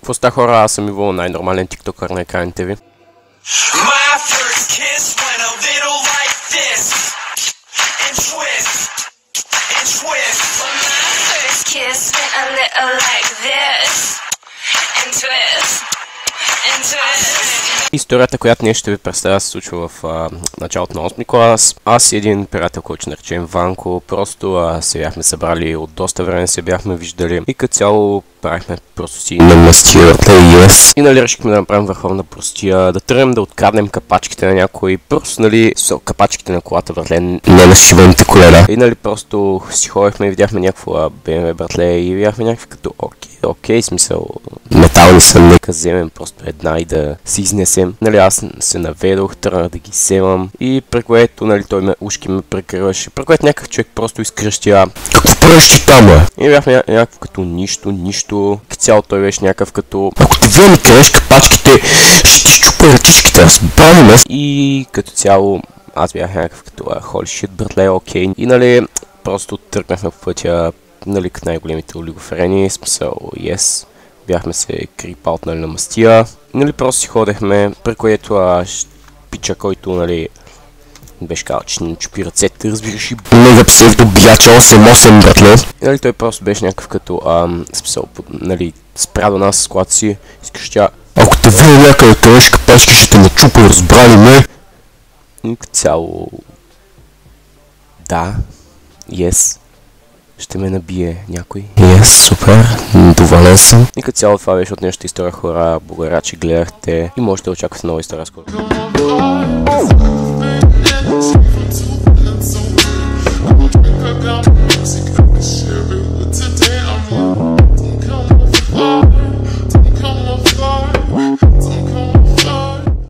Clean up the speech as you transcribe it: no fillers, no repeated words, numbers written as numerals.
Какво ста хора, аз съм Иво, най-нормален тиктокър на екраните ви. Историята, която днес ще ви представя, се случва в началото на 8-ми клас. Аз и един приятел, който наречем Ванко, просто се бяхме събрали от доста време, се бяхме виждали и като цяло правихме просто си на мастия. И нали решихме да направим върховна простия, да тръгнем да откраднем капачките на някой, просто нали капачките на колата, братле, не на шибаните колела. И нали просто си ходихме и видяхме някакво BMW, братле, и видяхме някакви като окей, смисъл, метални са, нека вземем просто една и да си изнесем. Нали, аз се наведох, тръгнах да ги вземам и при което, нали, ушки ме прекриваше, при което някакъв човек просто изкръщя: "Какво правиш ти там, бе?" И бяхме някакво като нищо. Цял той беше някакъв като: "Ако ти вземе къдеш капачките, ще ти чупа ръчичките, аз бавим." И като цяло аз бях някакъв като: "Holy shit, братле, окей." И нали, просто тръгнахме по пътя, нали, като най-големите олигофрени, смисъл, yes. Бяхме се крипаутнали на мастия. И нали, просто си ходехме, при което пича, който, нали, беше казал, че не чупи ръцете, разбираш, и мега псевдо бияча 8-8, братле. И нали, той просто беше някакъв като, смисъл, нали, спря до нас с колата си, изкръщя: "Ако те видя някъде къдеш капачки, ще те начупа, разбрали ме?" И като цяло, да, yes. Ще ме набие някой. Yes, супер, доволен съм. И като цяло това беше от днешната история, хора. Благодаря, че гледахте и можете да очаквате нова история скоро.